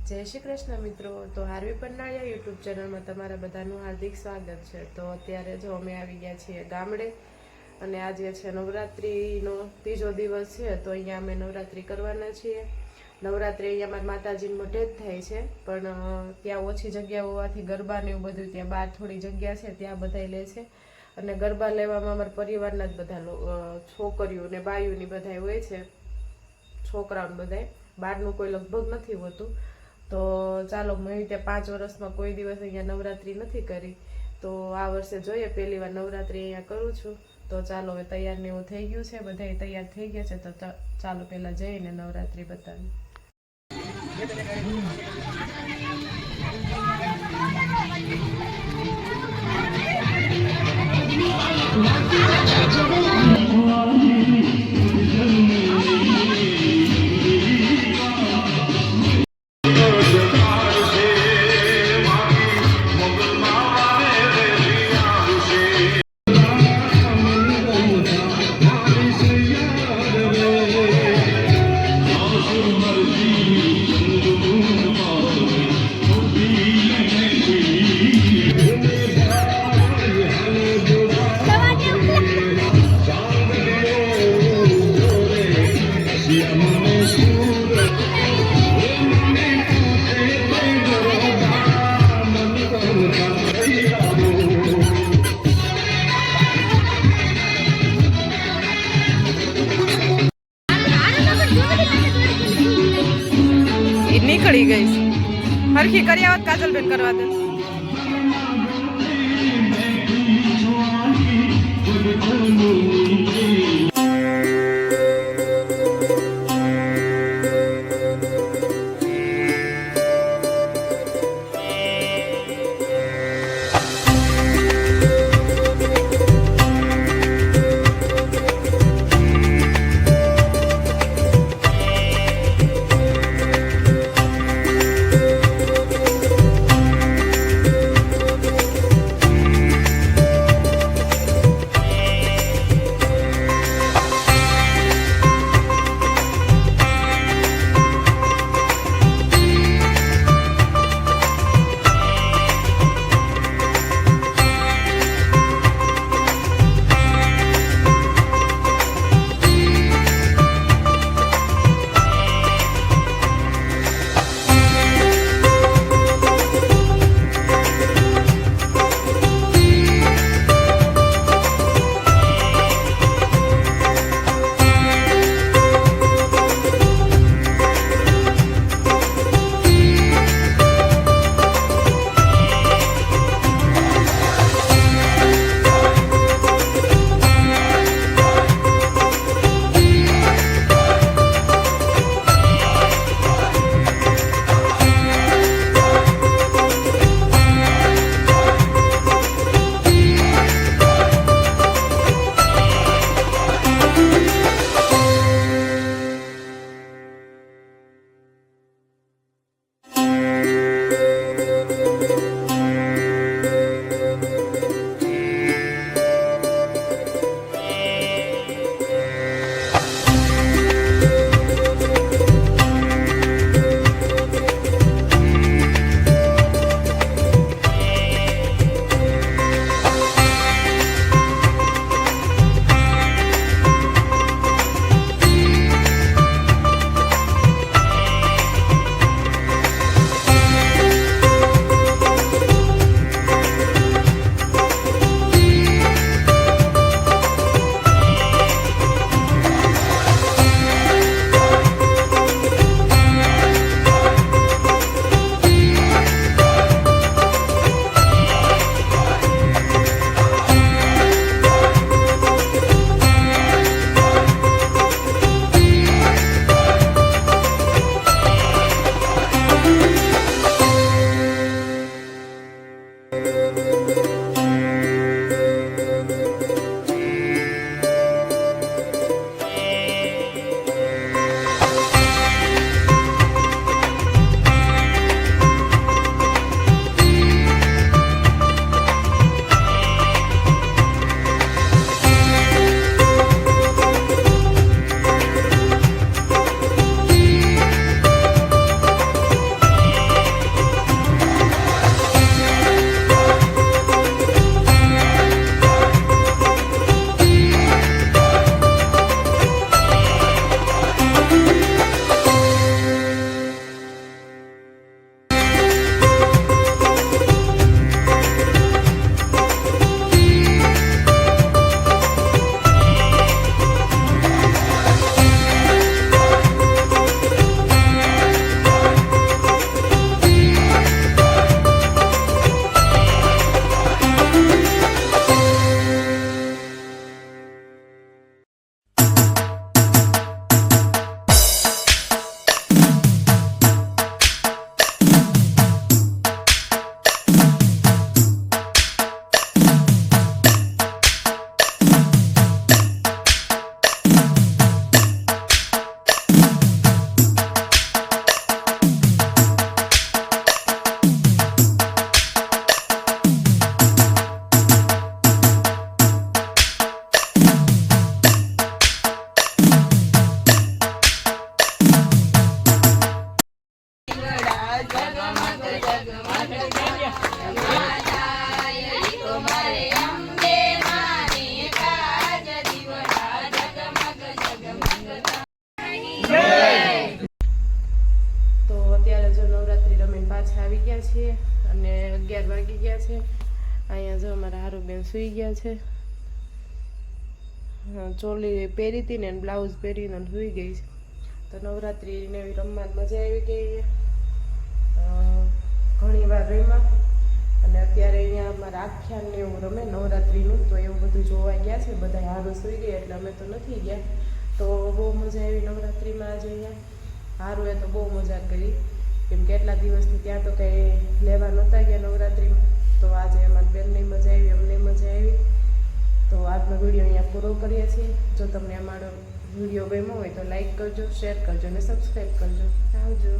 જય શ્રી કૃષ્ણ મિત્રો। તો હાર્વી પન્નાળિયા યુટ્યુબ ચેનલમાં તમારા બધાનું હાર્દિક સ્વાગત છે। તો અત્યારે જો અમે આવી ગયા છીએ ગામડે અને આજે છે નવરાત્રિનો ત્રીજો દિવસ છે। તો અહીંયા અમે નવરાત્રિ કરવાના છીએ। નવરાત્રિ અહીંયા મારા માતાજીની મઢે જ થાય છે, પણ ત્યાં ઓછી જગ્યા હોવાથી ગરબા ને એવું બધું ત્યાં બહાર થોડી જગ્યા છે ત્યાં બધાય લે છે। અને ગરબા લેવામાં અમારા પરિવારના જ બધા છોકરીઓ ને બાયુની બધાય હોય છે, છોકરાઓને બધાય, બહારનું કોઈ લગભગ નથી હોતું। તો ચાલો, મેં ત્યાં 5 વર્ષમાં કોઈ દિવસ અહીંયા નવરાત્રિ નથી કરી, તો આ વર્ષે જોઈએ પહેલી વાર નવરાત્રિ અહીંયા કરું છું। તો ચાલો, હવે તૈયાર ને એવું થઈ ગયું છે, બધાય તૈયાર થઈ ગયા છે। તો ચાલો પહેલા જઈને નવરાત્રિ બતાવી। નીકળી ગઈ હરખી કરી આવત કાજલબેન કરવા દે। તો અત્યારે જો નવરાત્રી રમીને પાછા આવી ગયા છીએ અને 11 વાગી ગયા છે. અહીંયા જો અમારા હારુબેન સૂઈ ગયા છે. ચોલી પહેરી હતી ને બ્લાઉઝ પહેરીને સૂઈ ગઈ છે. તો નવરાત્રીને એવી રમવાની મજા આવી ગઈ. ઘણી વાર રમ્યા અને અત્યારે અહીંયા અમારા આખ્યાન ને એવું રમે નવરાત્રીનું, તો એવું બધું જોવા ગયા છે. બધા હારું સૂઈ ગયા એટલે અમે તો નથી ગયા. તો બહુ મજા આવી નવરાત્રીમાં આજે અહીંયા. હારું એ તો બહુ મજા કરી, કેમ કે એટલા દિવસથી ત્યાં તો કંઈ લેવા નહોતા ગયા નવરાત્રીમાં. તો આજે અમારી બેનને મજા આવી, અમને મજા આવી. તો આજનો વિડીયો અહીંયા પૂરો કરીએ છીએ. જો તમને અમારો વિડીયો ગમ્યો હોય તો લાઈક કરજો, શેર કરજો અને સબસ્ક્રાઈબ કરજો. આવજો.